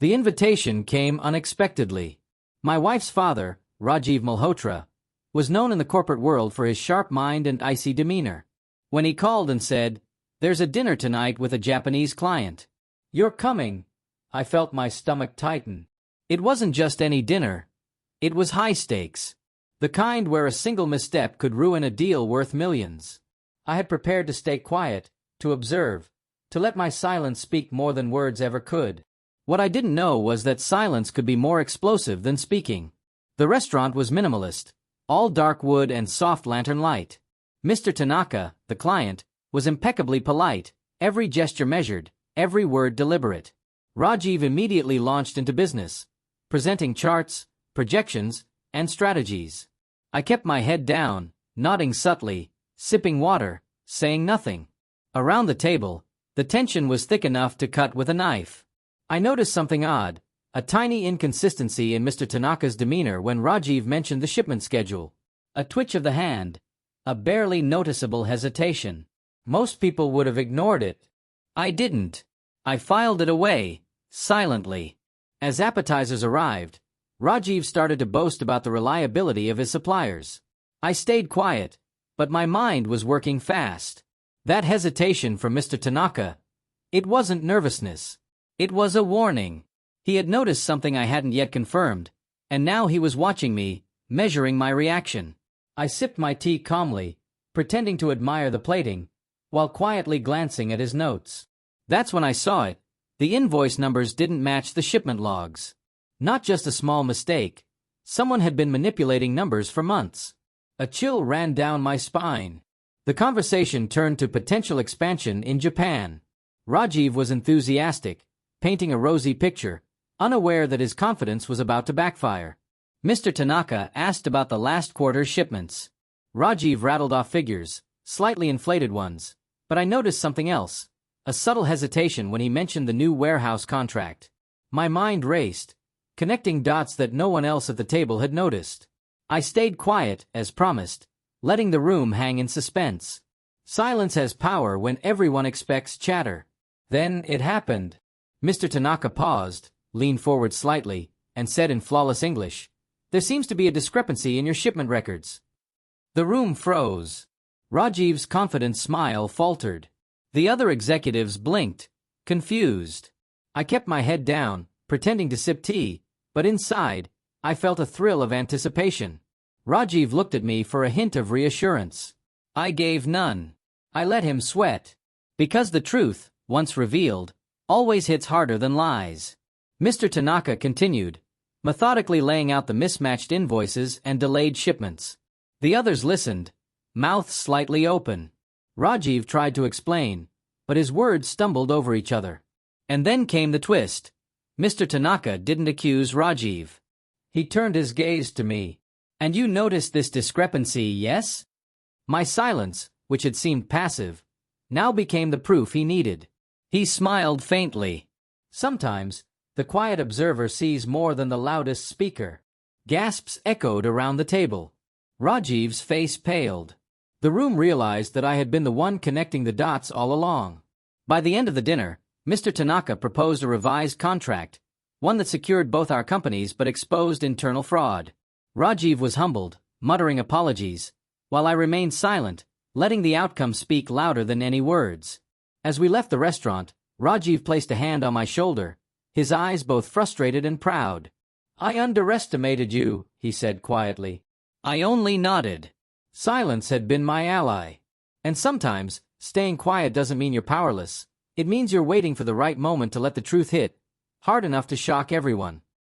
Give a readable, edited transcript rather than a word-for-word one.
The invitation came unexpectedly. My wife's father, Rajiv Malhotra, was known in the corporate world for his sharp mind and icy demeanor. When he called and said, "There's a dinner tonight with a Japanese client. You're coming," I felt my stomach tighten. It wasn't just any dinner. It was high stakes. The kind where a single misstep could ruin a deal worth millions. I had prepared to stay quiet, to observe, to let my silence speak more than words ever could. What I didn't know was that silence could be more explosive than speaking. The restaurant was minimalist, all dark wood and soft lantern light. Mr. Tanaka, the client, was impeccably polite, every gesture measured, every word deliberate. Rajiv immediately launched into business, presenting charts, projections, and strategies. I kept my head down, nodding subtly, sipping water, saying nothing. Around the table, the tension was thick enough to cut with a knife. I noticed something odd, a tiny inconsistency in Mr. Tanaka's demeanor when Rajiv mentioned the shipment schedule. A twitch of the hand, a barely noticeable hesitation. Most people would have ignored it. I didn't. I filed it away, silently. As appetizers arrived, Rajiv started to boast about the reliability of his suppliers. I stayed quiet, but my mind was working fast. That hesitation from Mr. Tanaka, it wasn't nervousness. It was a warning. He had noticed something I hadn't yet confirmed, and now he was watching me, measuring my reaction. I sipped my tea calmly, pretending to admire the plating, while quietly glancing at his notes. That's when I saw it. The invoice numbers didn't match the shipment logs. Not just a small mistake. Someone had been manipulating numbers for months. A chill ran down my spine. The conversation turned to potential expansion in Japan. Rajiv was enthusiastic, painting a rosy picture, unaware that his confidence was about to backfire. Mr. Tanaka asked about the last quarter's shipments. Rajiv rattled off figures, slightly inflated ones, but I noticed something else, a subtle hesitation when he mentioned the new warehouse contract. My mind raced, connecting dots that no one else at the table had noticed. I stayed quiet, as promised, letting the room hang in suspense. Silence has power when everyone expects chatter. Then it happened. Mr. Tanaka paused, leaned forward slightly, and said in flawless English, "There seems to be a discrepancy in your shipment records." The room froze. Rajiv's confident smile faltered. The other executives blinked, confused. I kept my head down, pretending to sip tea, but inside, I felt a thrill of anticipation. Rajiv looked at me for a hint of reassurance. I gave none. I let him sweat. Because the truth, once revealed, always hits harder than lies. Mr. Tanaka continued, methodically laying out the mismatched invoices and delayed shipments. The others listened, mouths slightly open. Rajiv tried to explain, but his words stumbled over each other. And then came the twist. Mr. Tanaka didn't accuse Rajiv. He turned his gaze to me. "And you noticed this discrepancy, yes?" My silence, which had seemed passive, now became the proof he needed. He smiled faintly. Sometimes, the quiet observer sees more than the loudest speaker. Gasps echoed around the table. Rajiv's face paled. The room realized that I had been the one connecting the dots all along. By the end of the dinner, Mr. Tanaka proposed a revised contract, one that secured both our companies but exposed internal fraud. Rajiv was humbled, muttering apologies, while I remained silent, letting the outcome speak louder than any words. As we left the restaurant, Rajiv placed a hand on my shoulder, his eyes both frustrated and proud. "I underestimated you," he said quietly. I only nodded. Silence had been my ally. And sometimes, staying quiet doesn't mean you're powerless. It means you're waiting for the right moment to let the truth hit, hard enough to shock everyone.